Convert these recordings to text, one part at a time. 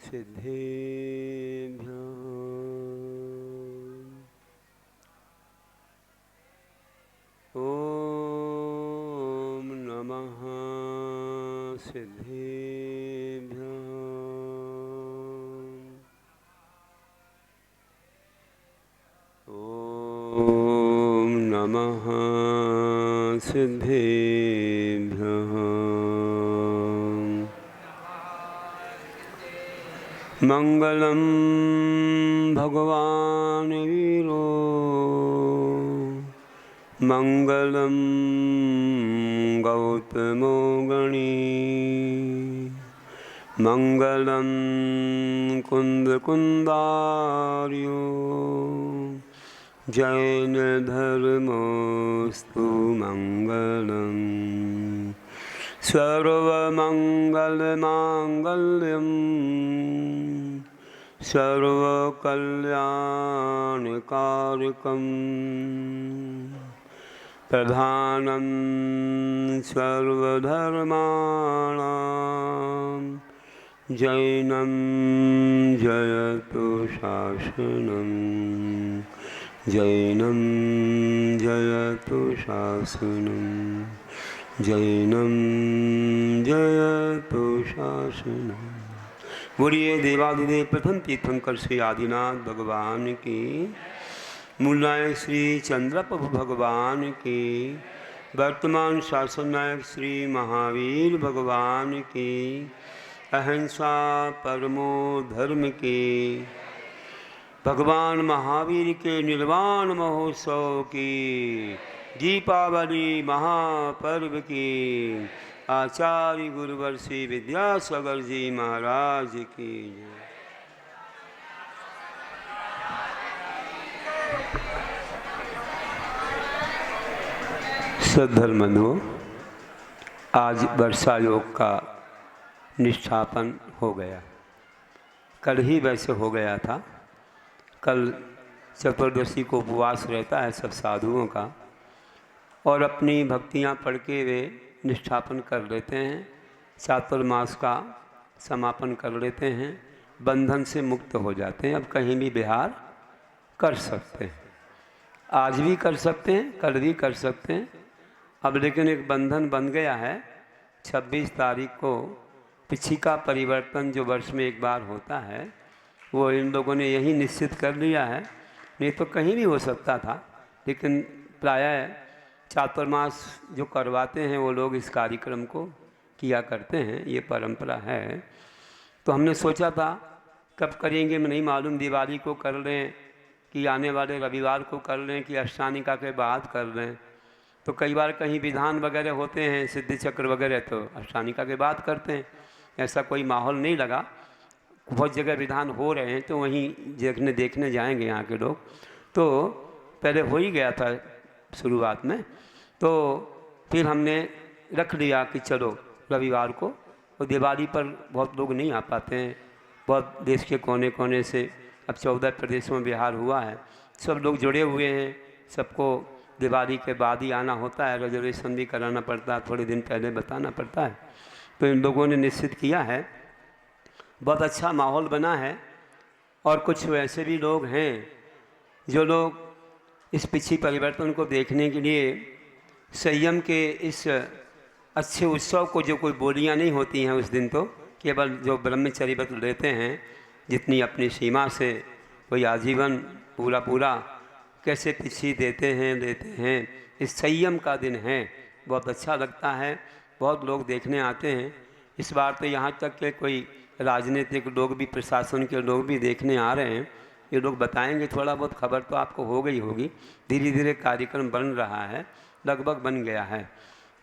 सिद्धेभ्यो ॐ नमः सिद्धेभ्यो ॐ नमः सिद्धेभ्यो मंगलम भगवान वीरो मंगलम गौतमो गणी मंगलम कुंद कुंदार्यो जैन धर्मोस्तु मंगलम सर्वमंगलमांगल्यं सर्वकल्याणकारकं प्रधानं सर्वधर्माणां जैनं जयतु शासनं जैनं जयतु शासनं जैनम जयतु शासनम। बोलिए देवादिदेव प्रथम तीर्थंकर श्री आदिनाथ भगवान की, मूल नायक श्री चंद्रप्रभु भगवान की, वर्तमान शासन नायक श्री महावीर भगवान की, अहिंसा परमो धर्म की, भगवान महावीर के निर्वाण महोत्सव की, दीपावली महापर्व की, आचार्य गुरुवर श्री विद्यासागर जी महाराज की। सद्धर्मनुओं, आज वर्षा योग का निष्ठापन हो गया। कल ही वैसे हो गया था। कल चतुर्दशी को उपवास रहता है सब साधुओं का, और अपनी भक्तियाँ पढ़ के वे निष्ठापन कर लेते हैं, चातुर्मास का समापन कर लेते हैं, बंधन से मुक्त हो जाते हैं। अब कहीं भी विहार कर सकते हैं, आज भी कर सकते हैं, कल भी कर सकते हैं। अब लेकिन एक बंधन बन गया है, 26 तारीख को पिछिका परिवर्तन जो वर्ष में एक बार होता है, वो इन लोगों ने यही निश्चित कर लिया है। नहीं तो कहीं भी हो सकता था, लेकिन प्रायः चातुर्मास जो करवाते हैं वो लोग इस कार्यक्रम को किया करते हैं, ये परंपरा है। तो हमने सोचा था कब करेंगे मैं नहीं मालूम, दिवाली को कर लें कि आने वाले रविवार को कर लें कि अष्टानिका के बाद कर लें। तो कई बार कहीं विधान वगैरह होते हैं, सिद्धि चक्र वगैरह, तो अष्टानिका के बाद करते हैं। ऐसा कोई माहौल नहीं लगा, बहुत जगह विधान हो रहे हैं तो वहीं देखने जाएंगे यहाँ के लोग। तो पहले हो ही गया था शुरुआत में, तो फिर हमने रख लिया कि चलो रविवार को। तो दिवाली पर बहुत लोग नहीं आ पाते हैं, बहुत देश के कोने कोने से, अब 14 प्रदेशों में बिहार हुआ है, सब लोग जुड़े हुए हैं। सबको दिवाली के बाद ही आना होता है, रिजर्वेशन भी कराना पड़ता है, थोड़े दिन पहले बताना पड़ता है। तो इन लोगों ने निश्चित किया है, बहुत अच्छा माहौल बना है। और कुछ वैसे भी लोग हैं जो लोग इस पिछी परिवर्तन को देखने के लिए संयम के इस अच्छे उत्सव को, जो कोई बोलियां नहीं होती हैं उस दिन, तो केवल जो ब्रह्मचर्य व्रत लेते हैं जितनी अपनी सीमा से, कोई आजीवन पूरा कैसे पिछी देते हैं, इस संयम का दिन है। बहुत अच्छा लगता है, बहुत लोग देखने आते हैं। इस बार तो यहाँ तक के कोई राजनीतिक लोग भी, प्रशासन के लोग भी देखने आ रहे हैं। ये लोग बताएंगे, थोड़ा बहुत खबर तो आपको हो गई होगी। धीरे धीरे कार्यक्रम बन रहा है, लगभग बन गया है,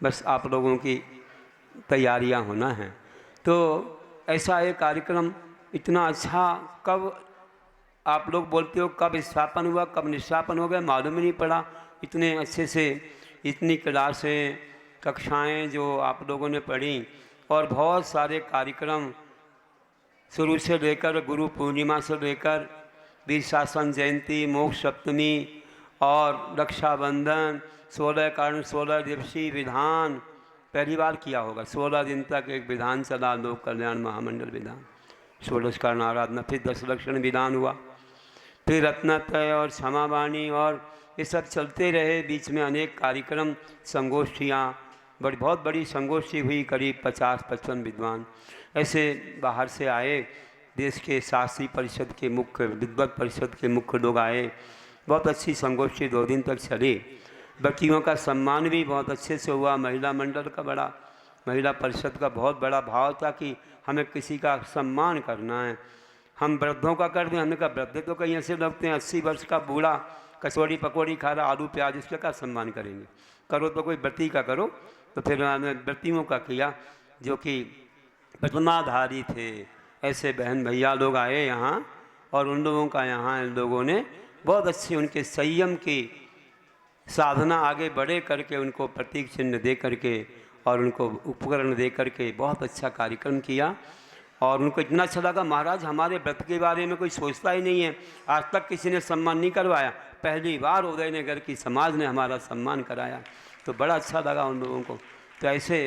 बस आप लोगों की तैयारियां होना है। तो ऐसा एक कार्यक्रम इतना अच्छा, कब आप लोग बोलते हो कब स्थापन हुआ, कब निष्ठापन हो गया, मालूम ही नहीं पड़ा। इतने अच्छे से इतनी क्लासें, कक्षाएं जो आप लोगों ने पढ़ी, और बहुत सारे कार्यक्रम शुरू से लेकर गुरु पूर्णिमा से लेकर वीर शासन जयंती, मोक्ष सप्तमी और रक्षाबंधन, 16 कारण 16 दिवसीय विधान, पहली बार किया होगा। 16 दिन तक एक विधान चला, लोक कल्याण महामंडल विधान, षोडशकर्ण आराधना, फिर 10 लक्षण विधान हुआ, फिर रत्नत्रय और क्षमावाणी और ये सब चलते रहे। बीच में अनेक कार्यक्रम, संगोष्ठियाँ, बहुत बड़ी संगोष्ठी हुई, करीब 50-55 विद्वान ऐसे बाहर से आए। देश के शास्त्री परिषद के मुख्य, विद्वत परिषद के मुख्य लोग आए। बहुत अच्छी संगोष्ठी 2 दिन तक चली। बच्चियों का सम्मान भी बहुत अच्छे से हुआ। महिला मंडल का बड़ा, महिला परिषद का बहुत बड़ा भाव था कि हमें किसी का सम्मान करना है। हम वृद्धों का कर दें, हमने कहा वृद्ध तो कहीं ऐसे लगते हैं, 80 वर्ष का बूढ़ा कचौड़ी पकौड़ी खा रहा, आलू प्याज, इसका क्या सम्मान करेंगे? करो तो कोई व्रती का करो। तो फिर हमने व्रतियों का किया, जो कि प्रतिमाधारी थे। ऐसे बहन भैया लोग आए यहाँ, और उन लोगों का यहाँ इन लोगों ने बहुत अच्छे उनके संयम की साधना आगे बढ़े करके, उनको प्रतीक चिन्ह दे करके और उनको उपकरण दे करके बहुत अच्छा कार्यक्रम किया। और उनको इतना अच्छा लगा, महाराज हमारे व्रत के बारे में कोई सोचता ही नहीं है, आज तक किसी ने सम्मान नहीं करवाया, पहली बार उदयनगर की समाज ने हमारा सम्मान कराया। तो बड़ा अच्छा लगा उन लोगों को। तो ऐसे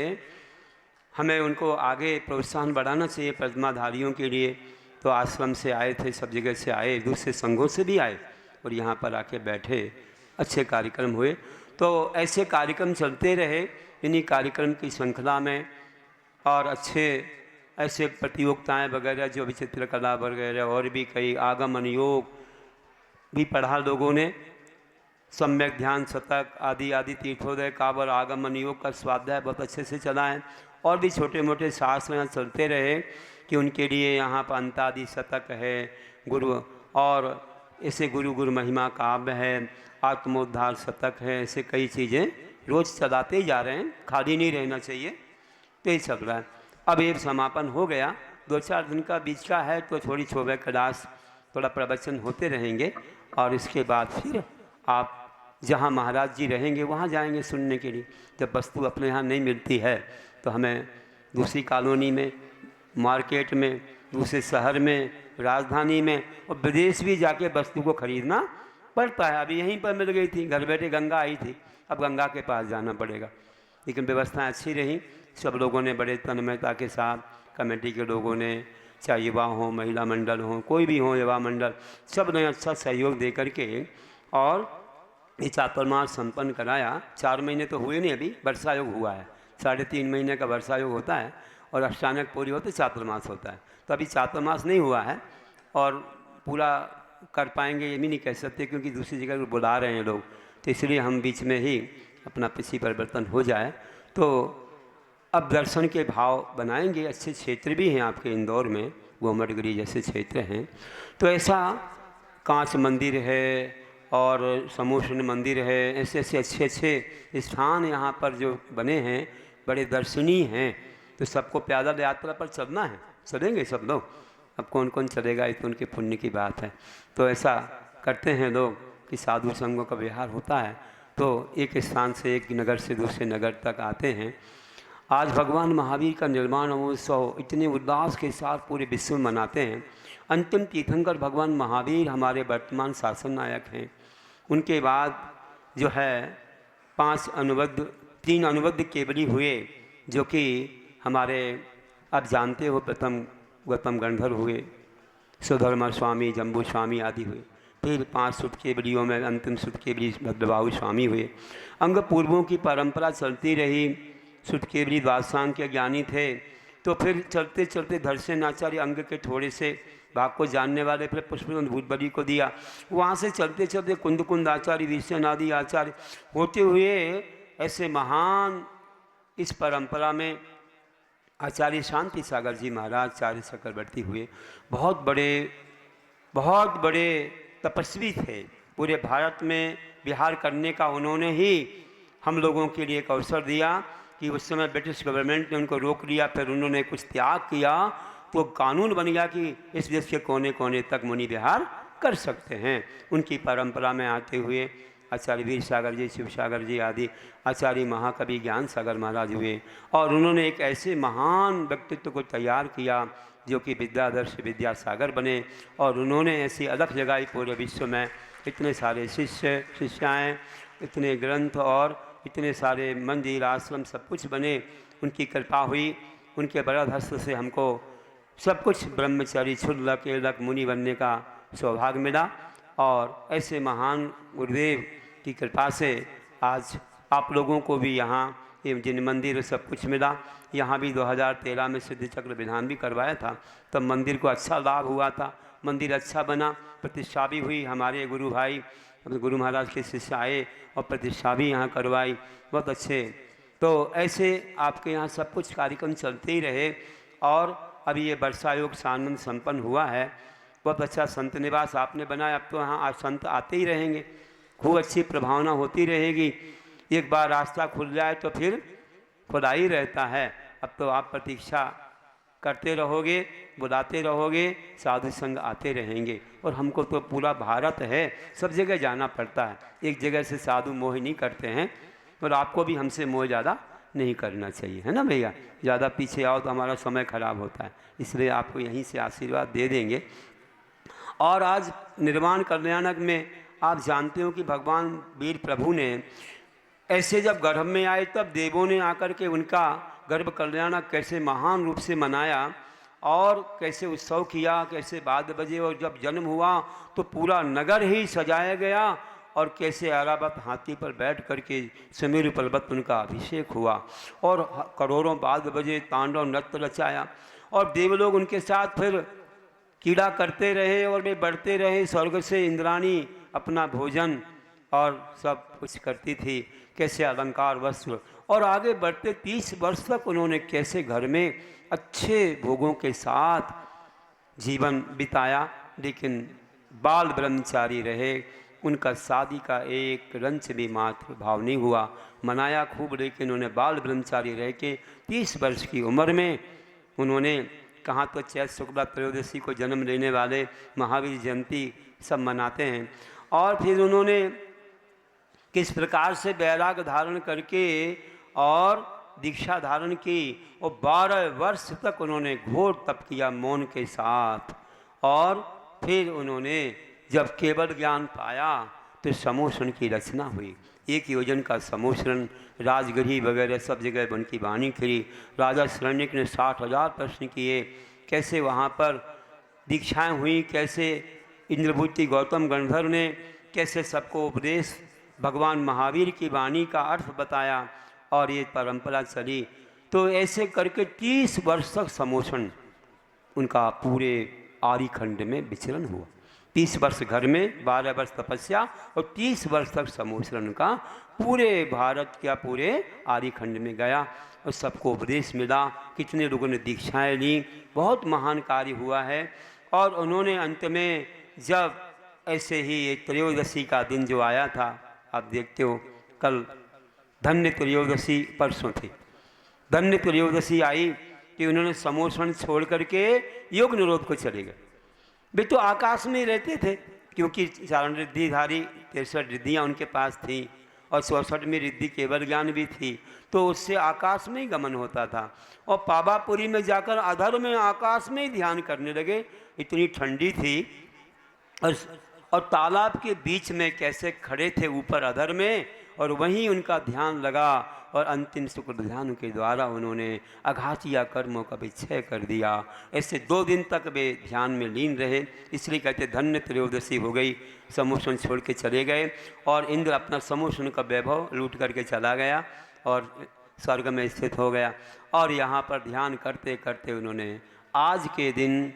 हमें उनको आगे प्रोत्साहन बढ़ाना चाहिए प्रतिमाधारियों के लिए। तो आश्रम से आए थे, सब जगह से आए, दूसरे संघों से भी आए और यहाँ पर आके बैठे, अच्छे कार्यक्रम हुए। तो ऐसे कार्यक्रम चलते रहे इन्हीं कार्यक्रम की श्रृंखला में। और अच्छे ऐसे प्रतियोगिताएं वगैरह, जो भी चित्रकला वगैरह, और भी कई आगमन योग भी पढ़ा लोगों ने, सम्यक ध्यान शतक आदि आदि, तीर्थोदय काबर, आगमन योग का स्वाध्याय बहुत अच्छे से चला है। और भी छोटे मोटे शास्त्र यहाँ चलते रहे कि उनके लिए यहाँ पर अंतादि शतक है, गुरु, और ऐसे गुरु गुरु महिमा काव्य है, आत्मोद्धार शतक है, ऐसे कई चीज़ें रोज़ चलाते ही जा रहे हैं, खाली नहीं रहना चाहिए। तो ये चल रहा है। अब ये समापन हो गया, 2-4 दिन का बीच का है, तो थोड़ी शोभा क्लास, थोड़ा प्रवचन होते रहेंगे। और इसके बाद फिर आप जहाँ महाराज जी रहेंगे वहाँ जाएंगे सुनने के लिए। जब वस्तु अपने यहाँ नहीं मिलती है तो हमें दूसरी कॉलोनी में, मार्केट में, दूसरे शहर में, राजधानी में और विदेश भी जाके वस्तु को खरीदना पड़ता है। अभी यहीं पर मिल गई थी, घर बैठे गंगा आई थी, अब गंगा के पास जाना पड़ेगा। लेकिन व्यवस्थाएं अच्छी रही, सब लोगों ने बड़े तन्मयता के साथ, कमेटी के लोगों ने, चाहे युवा हो, महिला मंडल हो, कोई भी हो, युवा मंडल, सब ने अच्छा सहयोग दे करके और ये चातुर्मास संपन्न कराया। 4 महीने तो हुए नहीं, अभी वर्षा योग हुआ है, 3.5 महीने का वर्षा योग होता है और अष्टांग पूरी होते चातुर्मास होता है। तो अभी चातुर्मास नहीं हुआ है और पूरा कर पाएंगे ये भी नहीं कह सकते, क्योंकि दूसरी जगह बुला रहे हैं लोग। तो इसलिए हम बीच में ही अपना पिछली परिवर्तन हो जाए। तो अब दर्शन के भाव बनाएंगे। अच्छे क्षेत्र भी हैं आपके इंदौर में, गोमटगिरी जैसे क्षेत्र हैं। तो ऐसा कांच मंदिर है और समूषण मंदिर है, ऐसे ऐसे अच्छे अच्छे स्थान यहाँ पर जो बने हैं, बड़े दर्शनीय हैं। तो सबको पैदल यात्रा पर चलना है, चलेंगे सब लोग। अब कौन कौन चलेगा, ये तो उनके पुण्य की बात है। तो ऐसा करते हैं लोग कि साधु संघों का विहार होता है, तो एक स्थान से, एक नगर से दूसरे नगर तक आते हैं। आज भगवान महावीर का निर्वाण महोत्सव इतने उल्लास के साथ पूरे विश्व में मनाते हैं। अंतिम तीर्थंकर भगवान महावीर हमारे वर्तमान शासन नायक हैं। उनके बाद जो है 3 अनुबद्ध केवली हुए, जो कि हमारे, आप जानते हो, प्रथम गौतम गंधर्व हुए, सुधर्मा स्वामी, जम्बू स्वामी आदि हुए। फिर 5 सुत केवलियों में अंतिम सुत केवली भद्रबाहु स्वामी हुए। अंग पूर्वों की परंपरा चलती रही। सुत केवली द्वादशांग के ज्ञानी थे। तो फिर चलते चलते धर्षण आचार्य अंग के थोड़े से भाग को जानने वाले, फिर पुष्पवंत भूतबली को दिया। वहाँ से चलते चलते कुंद आचार्य, विश्वनादि आचार्य होते हुए ऐसे महान इस परंपरा में आचार्य शांति सागर जी महाराज, आचार्य चक्रवर्ती हुए। बहुत बड़े तपस्वी थे। पूरे भारत में विहार करने का उन्होंने ही हम लोगों के लिए एक अवसर दिया कि उस समय ब्रिटिश गवर्नमेंट ने उनको रोक लिया, फिर उन्होंने कुछ त्याग किया तो कानून बन गया कि इस देश के कोने कोने तक मुनि विहार कर सकते हैं। उनकी परंपरा में आते हुए आचार्य वीर सागर जी, शिव सागर जी आदि आचार्य महाकवि ज्ञान सागर महाराज हुए। और उन्होंने एक ऐसे महान व्यक्तित्व को तैयार किया जो कि विद्यादर्श विद्यासागर बने। और उन्होंने ऐसी अलग जगाई पूरे विश्व में, इतने सारे शिष्य शिष्याएँ, इतने ग्रंथ और इतने सारे मंदिर आश्रम सब कुछ बने। उनकी कृपा हुई। उनके बरद हस्त से हमको सब कुछ ब्रह्मचारी क्षुद्रक केलक मुनि बनने का सौभाग्य मिला। और ऐसे महान गुरुदेव की कृपा से आज आप लोगों को भी यहाँ ये जिन मंदिर सब कुछ मिला। यहाँ भी 2013 में सिद्धि चक्र विधान भी करवाया था, तब मंदिर को अच्छा लाभ हुआ था, मंदिर अच्छा बना, प्रतिष्ठा भी हुई। हमारे गुरु भाई गुरु महाराज के शिष्य आए और प्रतिष्ठा भी यहाँ करवाई, बहुत अच्छे। तो ऐसे आपके यहाँ सब कुछ कार्यक्रम चलते ही रहे। और अभी ये वर्षा योग सानंद संपन्न हुआ है, बहुत अच्छा संत निवास आपने बनाया। अब तो यहाँ संत आते ही रहेंगे, खूब अच्छी प्रभावना होती रहेगी। एक बार रास्ता खुल जाए तो फिर खुला ही रहता है। अब तो आप प्रतीक्षा करते रहोगे, बुलाते रहोगे, साधु संग आते रहेंगे। और हमको तो पूरा भारत है, सब जगह जाना पड़ता है, एक जगह से साधु मोह नहीं करते हैं। और आपको भी हमसे मोह ज़्यादा नहीं करना चाहिए, है ना भैया। ज़्यादा पीछे आओ तो हमारा समय खराब होता है, इसलिए आपको यहीं से आशीर्वाद दे देंगे। और आज निर्वाण कल्याणक में आप जानते हो कि भगवान वीर प्रभु ने ऐसे जब गर्भ में आए तब देवों ने आकर के उनका गर्भ कल्याणक कैसे महान रूप से मनाया और कैसे उत्सव किया, कैसे बाद बजे। और जब जन्म हुआ तो पूरा नगर ही सजाया गया और कैसे ऐरावत हाथी पर बैठ करके समीर पर्वत उनका अभिषेक हुआ और करोड़ों बाद बजे तांडव नृत्य रचाया। और देवलोग उनके साथ फिर कीड़ा करते रहे और वे बढ़ते रहे। स्वर्ग से इंद्राणी अपना भोजन और सब कुछ करती थी, कैसे अलंकार वस्त्र। और आगे बढ़ते 30 वर्ष तक उन्होंने कैसे घर में अच्छे भोगों के साथ जीवन बिताया, लेकिन बाल ब्रह्मचारी रहे। उनका शादी का एक रंच भी मात्र भाव नहीं हुआ, मनाया खूब, लेकिन उन्होंने बाल ब्रह्मचारी रह के 30 वर्ष की उम्र में उन्होंने कहाँ तो चैत शुक्ला त्रयोदशी को जन्म लेने वाले महावीर जयंती सब मनाते हैं। और फिर उन्होंने किस प्रकार से वैराग धारण करके और दीक्षा धारण की और 12 वर्ष तक उन्होंने घोर तप किया मौन के साथ। और फिर उन्होंने जब केवल ज्ञान पाया तो समोषण की रचना हुई। 1 योजन का समोषण, राजगढ़ी वगैरह सब जगह उनकी वाणी खिली। राजा शरण्यक ने 60,000 प्रश्न किए, कैसे वहाँ पर दीक्षाएँ हुई, कैसे इंद्रभूति गौतम गंधर्व ने कैसे सबको उपदेश भगवान महावीर की वाणी का अर्थ बताया और ये परंपरा चली। तो ऐसे करके 30 वर्ष तक समोषण उनका पूरे आर्यखंड में विचरण हुआ। 30 वर्ष घर में, 12 वर्ष तपस्या और 30 वर्ष तक समोषण का पूरे भारत का पूरे आर्यखंड में गया और सबको उपदेश मिला। कितने लोगों ने दीक्षाएं ली, बहुत महान कार्य हुआ है। और उन्होंने अंत में जब ऐसे ही ये त्रयोदशी का दिन जो आया था, आप देखते हो कल धन्य त्रयोदशी परसों थी, धन्य त्रयोदशी आई कि उन्होंने समोषण छोड़ करके योग निरोध को चले गए। वे तो आकाश में रहते थे, क्योंकि 40 रिद्धिधारी 63 रिद्धियाँ उनके पास थी और 64 में रिद्धि केवल ज्ञान भी थी, तो उससे आकाश में ही गमन होता था। और पावापुरी में जाकर अधर में आकाश में ही ध्यान करने लगे, इतनी ठंडी थी। और तालाब के बीच में कैसे खड़े थे ऊपर अधर में, और वहीं उनका ध्यान लगा और अंतिम शुक्र ध्यान के द्वारा उन्होंने अघातिया कर्मों का विक्षय कर दिया। ऐसे 2 दिन तक वे ध्यान में लीन रहे, इसलिए कहते धन्य त्रयोदशी हो गई। समोषण छोड़ के चले गए और इंद्र अपना समोषण का वैभव लूट करके चला गया और स्वर्ग में स्थित हो गया। और यहाँ पर ध्यान करते करते उन्होंने आज के दिन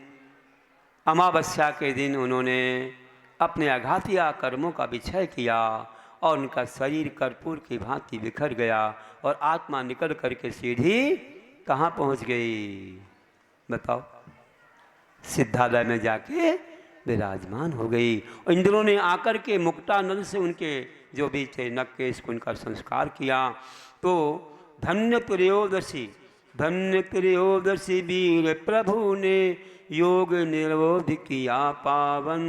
अमावस्या के दिन उन्होंने अपने अघातिया कर्मों का विक्षय किया और उनका शरीर कर्पूर की भांति बिखर गया और आत्मा निकल करके सीधी कहाँ पहुँच गई बताओ? सिद्धालय में जाके विराजमान हो गई। और इंद्रों ने आकर के मुक्तानल से उनके जो भी थे नक्केश को उनका संस्कार किया। तो धन्य त्रयोदशी, धन्य त्रयोदशी वीर प्रभु ने योग निरोध किया पावन,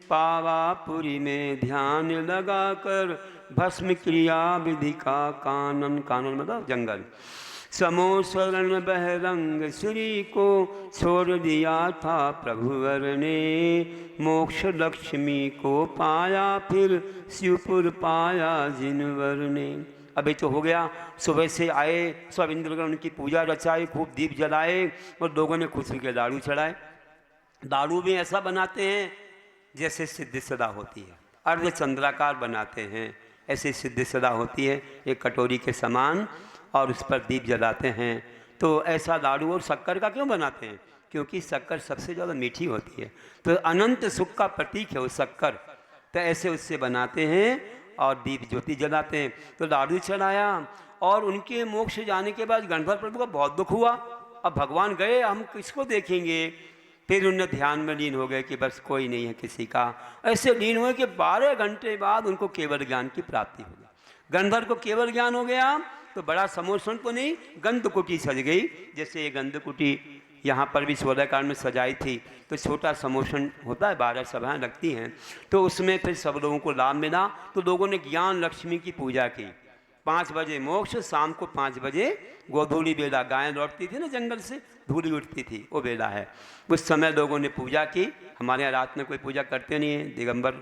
पावापुरी में ध्यान लगाकर भस्म क्रिया विधि का कानन, कानन मतलब जंगल। समोशरण बहरंग श्री को छोड़ दिया था प्रभुवर ने, मोक्ष लक्ष्मी को पाया फिर शिवपुर पाया जिनवर ने। अभी तो हो गया। सुबह से आए, सब इंद्रगण उनकी पूजा रचाई, खूब दीप जलाए और लोगों ने खुशी के लाड़ू चढ़ाए। लाड़ू भी ऐसा बनाते हैं जैसे सिद्धि सदा होती है, अर्ध चंद्राकार बनाते हैं, ऐसे सिद्धि सदा होती है एक कटोरी के समान, और उस पर दीप जलाते हैं। तो ऐसा लाड़ू और शक्कर का क्यों बनाते हैं? क्योंकि शक्कर सबसे ज़्यादा मीठी होती है, तो अनंत सुख का प्रतीक है वो शक्कर। तो ऐसे उससे बनाते हैं और दीप ज्योति जलाते हैं। तो लाड़ू चढ़ाया, और उनके मोक्ष जाने के बाद गणधर प्रभु का बहुत दुख हुआ। अब भगवान गए, हम किसको देखेंगे? फिर उन्हें ध्यान में लीन हो गए कि बस कोई नहीं है किसी का। ऐसे लीन हुए कि 12 घंटे बाद उनको केवल ज्ञान की प्राप्ति हो गई। गंधर को केवल ज्ञान हो गया तो बड़ा समोषण तो नहीं, गंधकुटी सज गई। जैसे ये गंधकुटी यहाँ पर भी 16 कांड में सजाई थी, तो छोटा समोषण होता है, 12 सभाएँ लगती हैं, तो उसमें फिर सब लोगों को लाभ मिला। तो लोगों ने ज्ञान लक्ष्मी की पूजा की। 5 बजे मोक्ष, शाम को 5 बजे गोधूली बेला, गायें लौटती थी ना जंगल से, धूली उठती थी, वो बेला है। उस समय लोगों ने पूजा की। हमारे यहाँ रात में कोई पूजा करते नहीं है, दिगंबर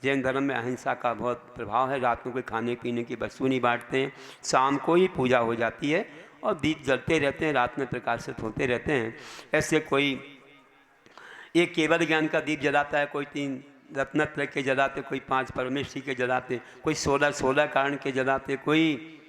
जैन धर्म में अहिंसा का बहुत प्रभाव है। रात में कोई खाने पीने की वस्तु नहीं बांटते हैं, शाम को ही पूजा हो जाती है और दीप जलते रहते हैं, रात में प्रकाशित होते रहते हैं। ऐसे कोई एक केवल ज्ञान का दीप जलाता है, कोई 3 रत्नत्रय के जलाते, कोई 5 परमेश्वरी के जलाते, कोई 16 कारण के जलाते, कोई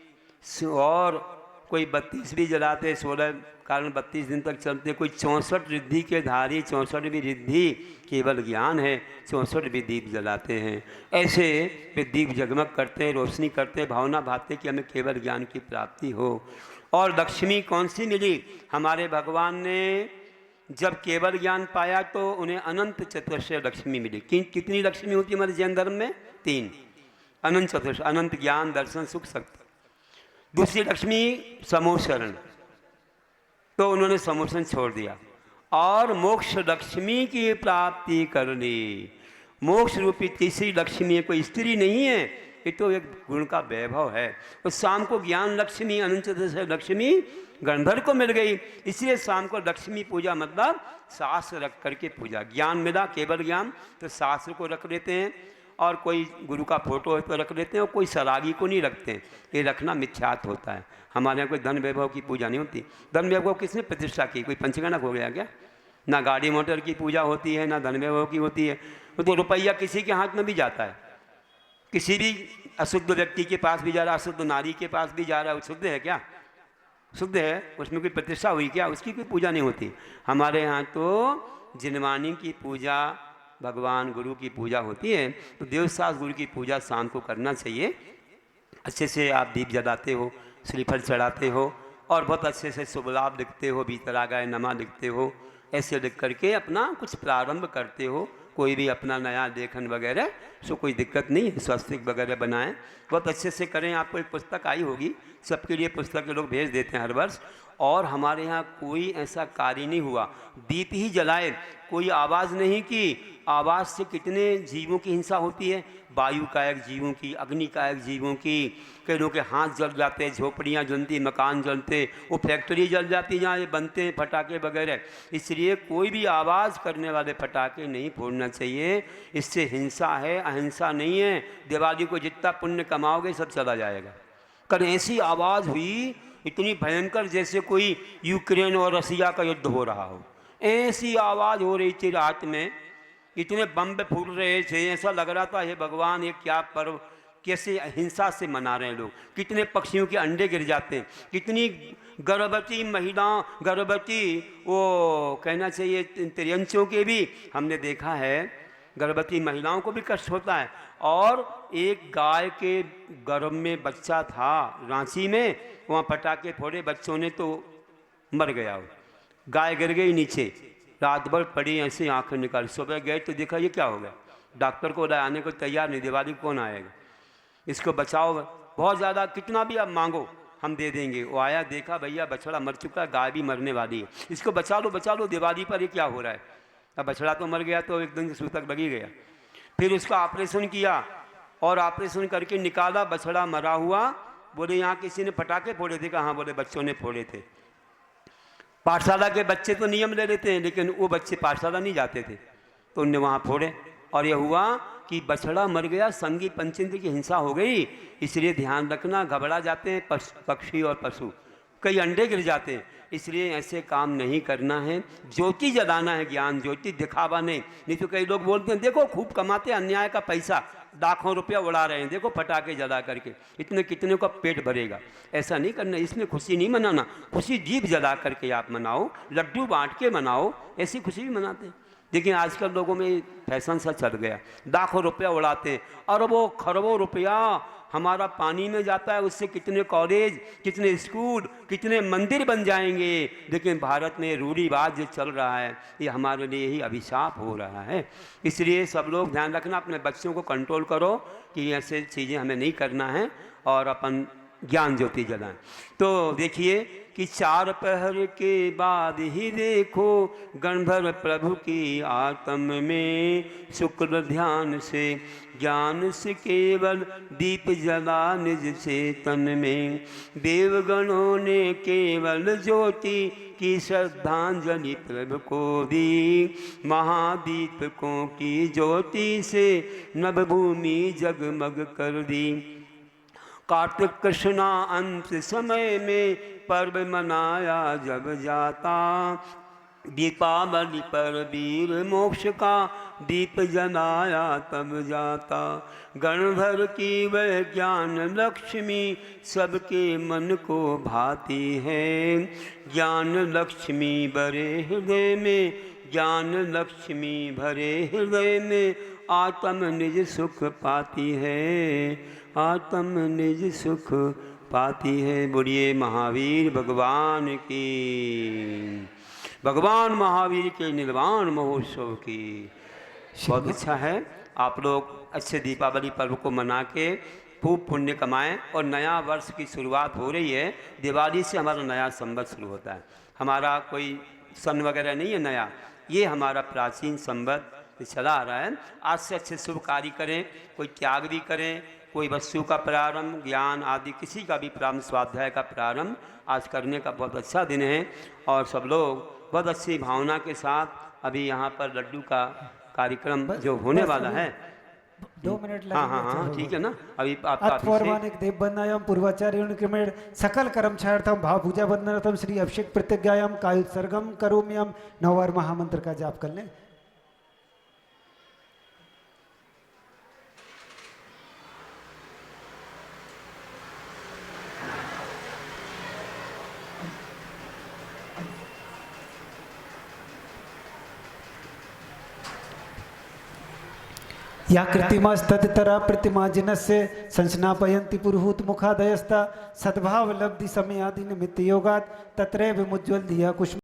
32 भी जलाते, 16 कारण 32 दिन तक चलते, कोई 64 रिद्धि के धारी, 64वीं रिद्धि केवल ज्ञान है, 64 भी दीप जलाते हैं। ऐसे वे दीप जगमग करते हैं, रोशनी करते हैं, भावना भाते कि हमें केवल ज्ञान की प्राप्ति हो। और लक्ष्मी कौन सी मिली? हमारे भगवान ने जब केवल ज्ञान पाया तो उन्हें अनंत चतुर्श्रय लक्ष्मी मिली। कितनी लक्ष्मी होती है हमारे जैन धर्म में? 3 अनंत चतुर्श्रय, अनंत ज्ञान, दर्शन, सुख, शक्ति। दूसरी लक्ष्मी समोशरण, तो उन्होंने समोषण छोड़ दिया और मोक्ष लक्ष्मी की प्राप्ति कर ली। मोक्ष रूपी तीसरी लक्ष्मी कोई स्त्री नहीं है, ये तो एक गुण का वैभव है। तो शाम को ज्ञान लक्ष्मी, अनंत चतुर्दश लक्ष्मी गंधर्व को मिल गई, इसलिए शाम को लक्ष्मी पूजा मतलब शास्त्र रख करके पूजा। ज्ञान मिला, केवल ज्ञान, तो शास्त्र को रख लेते हैं, और कोई गुरु का फोटो है तो रख लेते हैं, और कोई सरागी को नहीं रखते हैं, ये रखना मिथ्यात्व होता है। हमारे यहाँ कोई धन वैभव की पूजा नहीं होती। धन वैभव किसने प्रतिष्ठा की? कोई पंचगणक हो गया क्या? ना गाड़ी मोटर की पूजा होती है, ना धन वैभव की होती है। तो रुपया किसी के हाथ में भी जाता है, किसी भी अशुद्ध व्यक्ति के पास भी जा रहा है, अशुद्ध नारी के पास भी जा रहा है, वो शुद्ध है क्या? शुद्ध है, उसमें कोई प्रतिष्ठा हुई क्या? उसकी कोई पूजा नहीं होती। हमारे यहाँ तो जिनवानी की पूजा, भगवान गुरु की पूजा होती है। तो देवशास्त्र गुरु की पूजा शाम को करना चाहिए। अच्छे से आप दीप जलाते हो, श्रीफल चढ़ाते हो, और बहुत अच्छे से शुभ लाभ लिखते हो, भीतरागाय नमः लिखते हो। ऐसे लिख करके अपना कुछ प्रारंभ करते हो। कोई भी अपना नया लेखन वगैरह, सो कोई दिक्कत नहीं है, स्वस्तिक वगैरह बनाएं, बहुत अच्छे से करें। आपको एक पुस्तक आई होगी, सबके लिए पुस्तक लोग भेज देते हैं हर वर्ष। और हमारे यहाँ कोई ऐसा कार्य नहीं हुआ, दीप ही जलाए, कोई आवाज़ नहीं की। आवाज़ से कितने जीवों की हिंसा होती है, वायु कायक जीवों की, अग्नि कायक जीवों की। कई लोगों के हाथ जल जाते, झोपड़ियाँ जलती, मकान जलते, वो फैक्ट्री जल जाती जहाँ ये बनते हैं फटाके वगैरह। इसलिए कोई भी आवाज़ करने वाले फटाके नहीं फोड़ना चाहिए, इससे हिंसा है, अहिंसा नहीं है। दिवाली को जितना पुण्य कमाओगे सब चला जाएगा। कल ऐसी आवाज़ हुई इतनी भयंकर, जैसे कोई यूक्रेन और रसिया का युद्ध हो रहा हो, ऐसी आवाज़ हो रही थी रात में, इतने बम फूट रहे थे, ऐसा लग रहा था हे भगवान ये क्या पर्व, कैसे हिंसा से मना रहे हैं लोग। कितने पक्षियों के अंडे गिर जाते हैं, कितनी गर्भवती महिलाओं, गर्भवती वो कहना चाहिए त्रियंचों के भी हमने देखा है, गर्भवती महिलाओं को भी कष्ट होता है। और एक गाय के गर्भ में बच्चा था रांची में, वहाँ पटाखे फोड़े बच्चों ने तो मर गया, वो गाय गिर गई नीचे, रात भर पड़ी ऐसे आंखें निकाल। सुबह गए तो देखा ये क्या हो गया, डॉक्टर को आने को तैयार नहीं, दिवाली कौन आएगा, इसको बचाओ, बहुत ज़्यादा कितना भी आप मांगो हम दे देंगे। वो आया, देखा भैया बछड़ा मर चुका है, गाय भी मरने वाली है, इसको बचा लो दिवाली पर ये क्या हो रहा है। अब बछड़ा तो मर गया तो एकदम से सूतक लगी गया। फिर उसका ऑपरेशन किया और ऑपरेशन करके निकाला, बछड़ा मरा हुआ। बोले यहाँ किसी ने पटाखे फोड़े थे? कहाँ? बोले बच्चों ने फोड़े थे। पाठशाला के बच्चे तो नियम ले लेते हैं, लेकिन वो बच्चे पाठशाला नहीं जाते थे, तो उनने वहाँ फोड़े और यह हुआ कि बछड़ा मर गया, संगी पंचेंद्र की हिंसा हो गई। इसलिए ध्यान रखना, घबरा जाते हैं पक्षी और पशु, कई अंडे गिर जाते हैं। इसलिए ऐसे काम नहीं करना है। ज्योति जलाना है, ज्ञान ज्योति, दिखावा नहीं तो कई लोग बोलते हैं देखो खूब कमाते, अन्याय का पैसा लाखों रुपया उड़ा रहे हैं, देखो पटाखे जला करके इतने कितने का पेट भरेगा। ऐसा नहीं करना, इसमें खुशी नहीं मनाना। खुशी दीप जला करके आप मनाओ, लड्डू बांट के मनाओ, ऐसी खुशी भी मनाते हैं। लेकिन आजकल लोगों में फैशन सा चल गया, लाखों रुपया उड़ाते हैं, अरबों खरबों रुपया हमारा पानी में जाता है। उससे कितने कॉलेज, कितने स्कूल, कितने मंदिर बन जाएंगे। लेकिन भारत में रूढ़िवाद जो चल रहा है, ये हमारे लिए ही अभिशाप हो रहा है। इसलिए सब लोग ध्यान रखना, अपने बच्चों को कंट्रोल करो कि ऐसे चीज़ें हमें नहीं करना है और अपन ज्ञान ज्योति जलाएं। तो देखिए कि 4 पहर के बाद ही देखो गणभर प्रभु की आत्म में, शुक्र ध्यान से ज्ञान से केवल दीप जला निज चेतन में। देवगणों ने केवल ज्योति की श्रद्धांजलि प्रभु को दी, महादीपकों की ज्योति से नभभूमि जगमग कर दी। कार्तिक कृष्णा अंत समय में पर्व मनाया जब जाता, दीपावली पर वीर मोक्ष का दीप जलाया तब जाता। गणभर की वह ज्ञान लक्ष्मी सबके मन को भाती है, ज्ञान लक्ष्मी भरे हृदय में, ज्ञान लक्ष्मी भरे हृदय में, आत्म निज सुख पाती है, आत्म निज सुख पाती है। बोलिए महावीर भगवान की, भगवान महावीर के निर्वाण महोत्सव की। बहुत अच्छा है, आप लोग अच्छे दीपावली पर्व को मना के खूब पुण्य कमाएं। और नया वर्ष की शुरुआत हो रही है, दिवाली से हमारा नया संवत शुरू होता है। हमारा कोई सन वगैरह नहीं है नया, ये हमारा प्राचीन संवत चला आ रहा है। आज से अच्छे शुभ कार्य करें, कोई त्याग भी करें, कोई वस्तु का प्रारंभ, ज्ञान आदि किसी का भी प्रारंभ, स्वाध्याय का प्रारंभ आज करने का बहुत अच्छा दिन है। और सब लोग बहुत अच्छी भावना के साथ अभी यहाँ पर लड्डू का कार्यक्रम जो होने वाला है, 2 मिनट लगेंगे। हाँ ठीक है ना। अभी आपका अत्वर्वानिक देव बंदनायाम पूर्वाचार्यों के मेड़ सकल कर्म छायर्थम भाव पूजा बंदनार्थम श्री अभिषेक प्रतिज्ञायाम कायुत्सर्गम करोम्यम 9 बार महामंत्र का जाप कर लें। या कृतिमास्ततरा प्रतिमा जिनस्य संस्नापयन्ति पुरुहूत मुखादयस्ता सद्भाव लब्धि समयादि निमित्त योगात् तत्रैव मुज्ज्वल दिया कुष्म